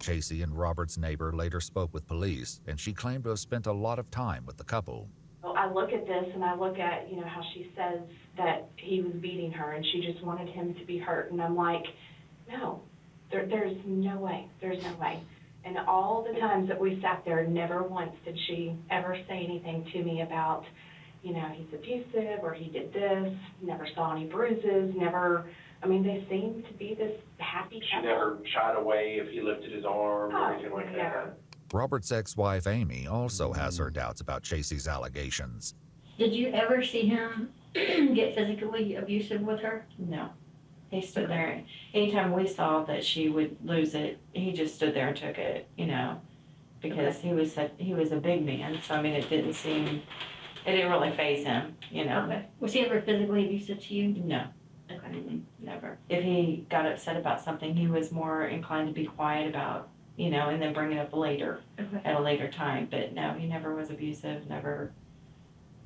Chasey and Robert's neighbor later spoke with police, and she claimed to have spent a lot of time with the couple. I look at this and I look at, how she says that he was beating her and she just wanted him to be hurt. And I'm like, no, there's no way. There's no way. And all the times that we sat there, never once did she ever say anything to me about, you know, he's abusive or he did this, never saw any bruises, never, I mean, they seemed to be this happy She couple. never shied away if he lifted his arm or anything like never. that. Robert's ex-wife, Amy, also has her doubts about Chasey's allegations. Did you ever see him get physically abusive with her? No. He stood there. Anytime we saw that she would lose it, he just stood there and took it, you know, because he was a big man. So I mean, it didn't really faze him, you know. Okay. Was he ever physically abusive to you? No. Okay. Never. If he got upset about something, he was more inclined to be quiet about, you know, and then bring it up later, at a later time. But no, he never was abusive. Never.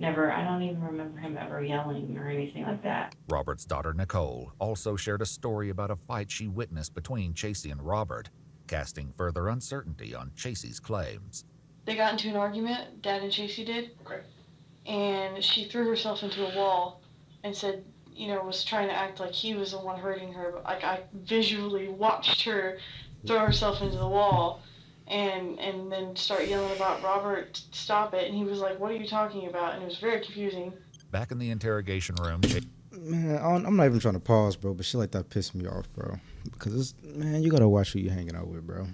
I don't even remember him ever yelling or anything like that. Robert's daughter, Nicole, also shared a story about a fight she witnessed between Chasey and Robert, casting further uncertainty on Chasey's claims. They got into an argument, Dad and Chasey did. Okay. And she threw herself into a wall and said, you know, was trying to act like he was the one hurting her. But like, I visually watched her throw herself into the wall and then start yelling about Robert, stop it. And he was like, what are you talking about? And it was very confusing. Back in the interrogation room, Man, I'm not even trying to pause, bro, but shit like that pissed me off, bro. Because, man, you got to watch who you hanging out with, bro.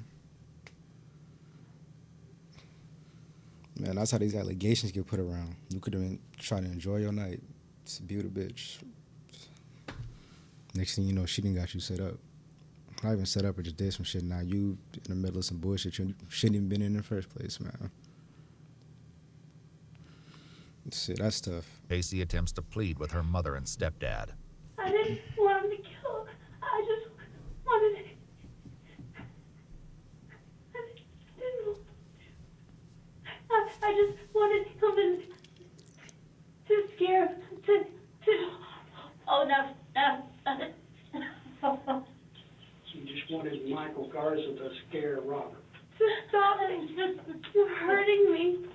Man, that's how these allegations get put around. You could have been trying to enjoy your night. It's a beautiful bitch. Next thing you know, she done got you set up. Not even set up, or just did some shit. Now you in the middle of some bullshit you shouldn't even been in the first place, man. Shit, that's tough. Chasey attempts to plead with her mother and stepdad. I didn't want him to kill. I just wanted to. I just wanted something to scare him. Oh, no. You just wanted Michael Garza to scare Robert. Stop it. You're hurting me.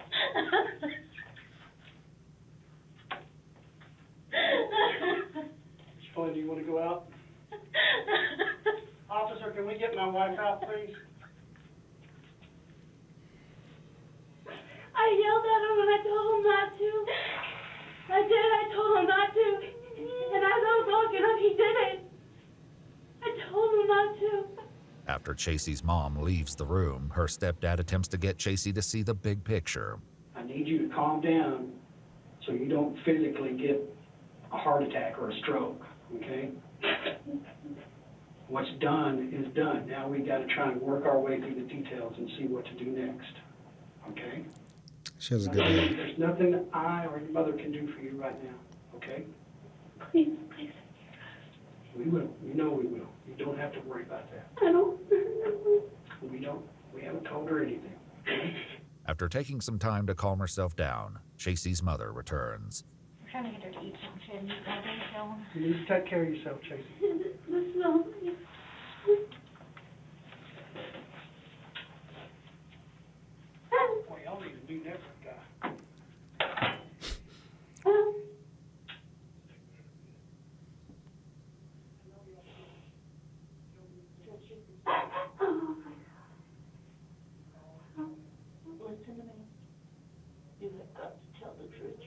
Sean, do you want to go out? Officer, can we get my wife out, please? I yelled at him and I told him not to. I told him not to. And as I was walking up, he did it. I told him not to. After Chasey's mom leaves the room, her stepdad attempts to get Chasey to see the big picture. I need you to calm down so you don't physically get a heart attack or a stroke, okay? What's done is done. Now we got to try and work our way through the details and see what to do next, okay? She has a good day. There's nothing that I or your mother can do for you right now, okay? Please. We will. You know we will. You don't have to worry about that. I don't. We haven't told her anything. After taking some time to calm herself down, Chasey's mother returns. I'm trying to get her to eat something. You need to take care of yourself, Chasey. Listen, Boy, y'all need a new network guy. Listen to me. You have got to tell the truth.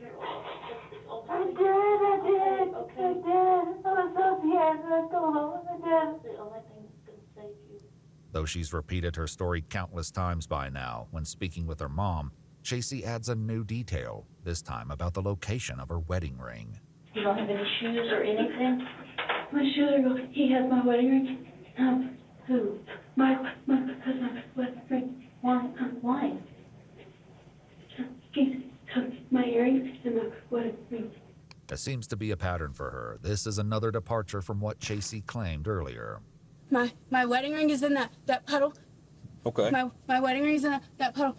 I did. Okay. I did. I was so scared and I told him I did. The only thing that's going to save you. Though she's repeated her story countless times by now, when speaking with her mom, Chasey adds a new detail, this time about the location of her wedding ring. You don't have any shoes or anything? My shoes are gone. He has my wedding ring. Who? My wedding ring. Why? He took my earrings and my wedding ring. There seems to be a pattern for her. This is another departure from what Chasey claimed earlier. My wedding ring is in that puddle. Okay. My wedding ring is in that puddle.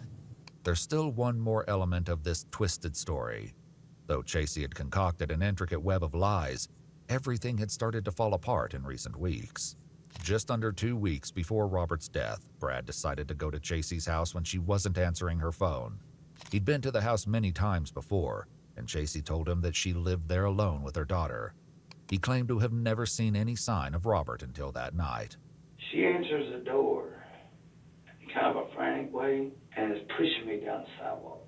There's still one more element of this twisted story. Though Chasey had concocted an intricate web of lies, everything had started to fall apart in recent weeks. Just under 2 weeks before Robert's death, Brad decided to go to Chasey's house when she wasn't answering her phone. He'd been to the house many times before, and Chasey told him that she lived there alone with her daughter. He claimed to have never seen any sign of Robert until that night. She answers the door, kind of way and is pushing me down the sidewalk.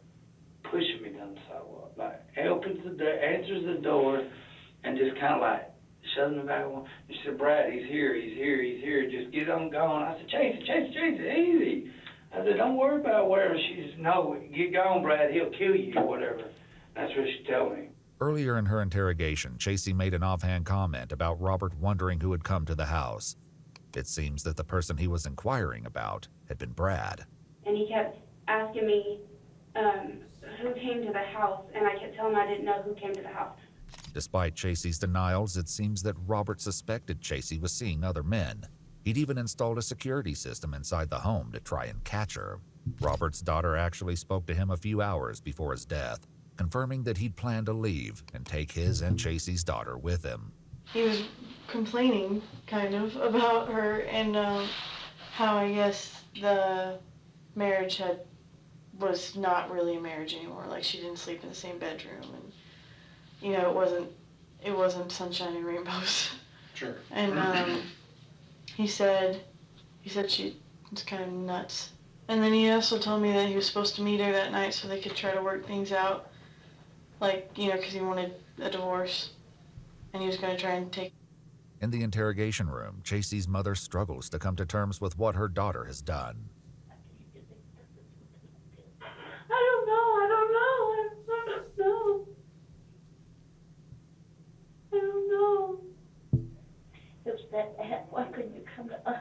Pushing me down the sidewalk. Like, opens the door, answers the door, and just kind of like shoving the back one. She said, Brad, he's here, he's here, he's here. Just get on going. I said, Chase it, easy. I said, don't worry about whatever. She said, no, get going, Brad. He'll kill you or whatever. That's what she told me. Earlier in her interrogation, Chasey made an offhand comment about Robert wondering who had come to the house. It seems that the person he was inquiring about had been Brad. And he kept asking me who came to the house, and I kept telling him I didn't know who came to the house. Despite Chasey's denials, it seems that Robert suspected Chasey was seeing other men. He'd even installed a security system inside the home to try and catch her. Robert's daughter actually spoke to him a few hours before his death, confirming that he'd planned to leave and take his and Chasey's daughter with him. He was complaining, kind of, about her and how I guess the marriage was not really a marriage anymore. Like, she didn't sleep in the same bedroom, and you know, it wasn't sunshine and rainbows. Sure. And he said she was kind of nuts. And then he also told me that he was supposed to meet her that night so they could try to work things out. Like, you know, because he wanted a divorce. And he was going to try and take... In the interrogation room, Chasey's mother struggles to come to terms with what her daughter has done. I don't know. It was that bad. Why couldn't you come to us?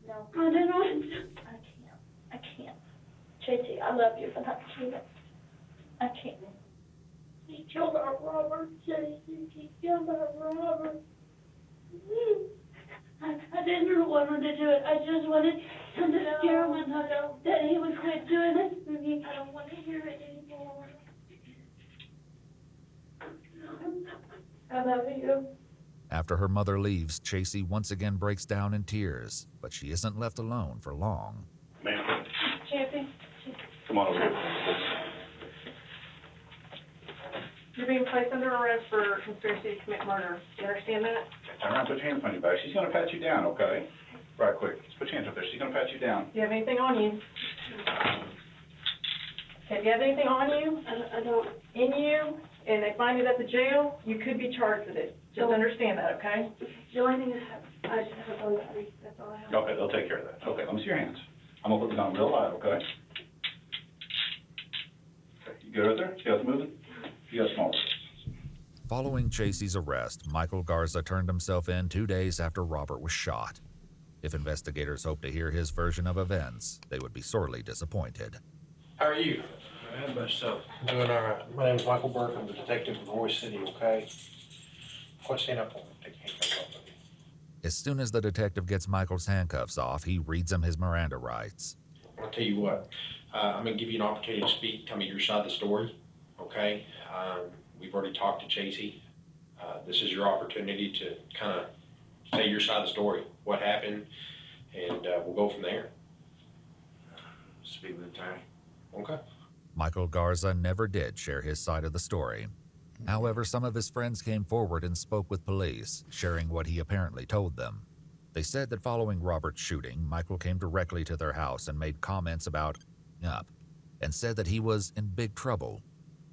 No. I didn't want to. I can't. Tracy, I love you, but I can't. I can't. He killed our Robert, Jason. He killed our Robert. I didn't want him to do it. I just wanted him to scare him enough that he would quit doing it to me. I don't want to hear it anymore. I love you. After her mother leaves, Chasey once again breaks down in tears, but she isn't left alone for long. Ma'am, Champion, come on over here. You're being placed under arrest for conspiracy to commit murder. Do you understand that? Turn around, put your hands on your back. She's going to pat you down, okay? Right quick. Just put your hands up there. She's going to pat you down. Do you have anything on you? Okay, do you have anything on you? I don't. In you, and they find it at the jail, you could be charged with it. Just understand that, okay? The only thing I just have on battery. That's all I have. Okay, they'll take care of that. Okay, let me see your hands. I'm going to put the gun real light, okay? Okay, you good right there? See how it's moving? You got small. Following Chasey's arrest, Michael Garza turned himself in 2 days after Robert was shot. If investigators hoped to hear his version of events, they would be sorely disappointed. How are you? How about yourself? Doing all right. My name's Michael Burke. I'm the detective from Roy City, okay? Quit standing up on me. Take your handcuffs off of me. As soon as the detective gets Michael's handcuffs off, he reads him his Miranda rights. I'll tell you what. I'm going to give you an opportunity to speak. Tell me your side of the story, okay? We've already talked to Chasey. This is your opportunity to kind of say your side of the story, what happened, and we'll go from there. Speak with the attorney. Okay. Michael Garza never did share his side of the story. However, some of his friends came forward and spoke with police, sharing what he apparently told them. They said that following Robert's shooting, Michael came directly to their house and made comments about up, and said that he was in big trouble.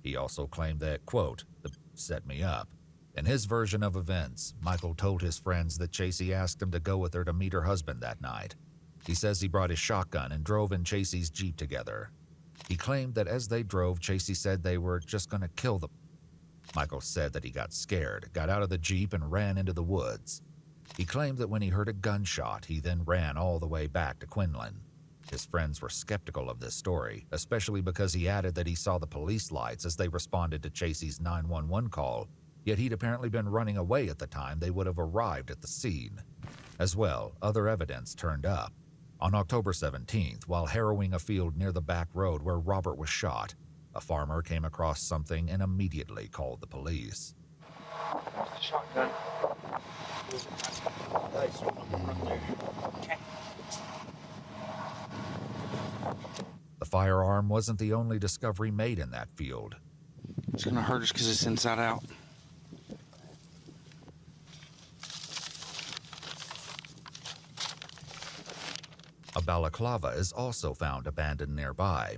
He also claimed that, quote, "the set me up." In his version of events, Michael told his friends that Chasey asked him to go with her to meet her husband that night. He says he brought his shotgun and drove in Chasey's Jeep together. He claimed that as they drove, Chasey said they were just going to kill them. Michael said that he got scared, got out of the Jeep, and ran into the woods. He claimed that when he heard a gunshot, he then ran all the way back to Quinlan. His friends were skeptical of this story, especially because he added that he saw the police lights as they responded to Chasey's 911 call, yet he'd apparently been running away at the time they would have arrived at the scene. As well, other evidence turned up. On October 17th, while harrowing a field near the back road where Robert was shot, a farmer came across something and immediately called the police. That's the shotgun. The firearm wasn't the only discovery made in that field. It's gonna hurt us because it's inside out. A A balaclava is also found abandoned nearby.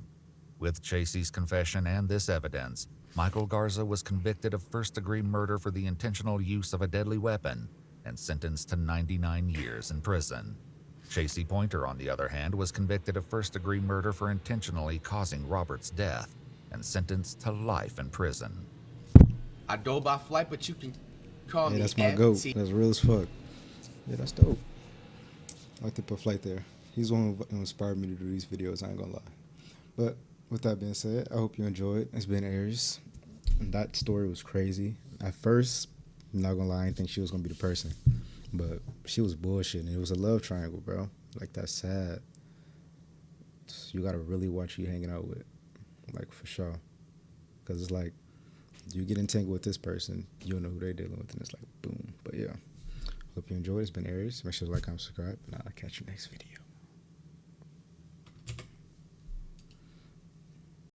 With Chasey's confession and this evidence, Michael Garza was convicted of first-degree murder for the intentional use of a deadly weapon and sentenced to 99 years in prison. Chasey Pointer, on the other hand, was convicted of first-degree murder for intentionally causing Robert's death and sentenced to life in prison. I go by Flight, but you can call me that's my FT. goat. That's real as fuck. Yeah, that's dope. I like to put Flight there. He's the one who inspired me to do these videos, I ain't gonna lie. But with that being said, I hope you enjoyed. It's been Aries. And that story was crazy. At first, I'm not gonna lie, I didn't think she was gonna be the person. But she was bullshitting. It was a love triangle, bro. Like, that's sad. You gotta really watch who you hanging out with. Like, for sure. Because it's like, you get entangled with this person, you'll know who they're dealing with, and it's like, boom. But yeah, hope you enjoyed. It's been Aries. Make sure to like, comment, subscribe, and I'll catch you next video.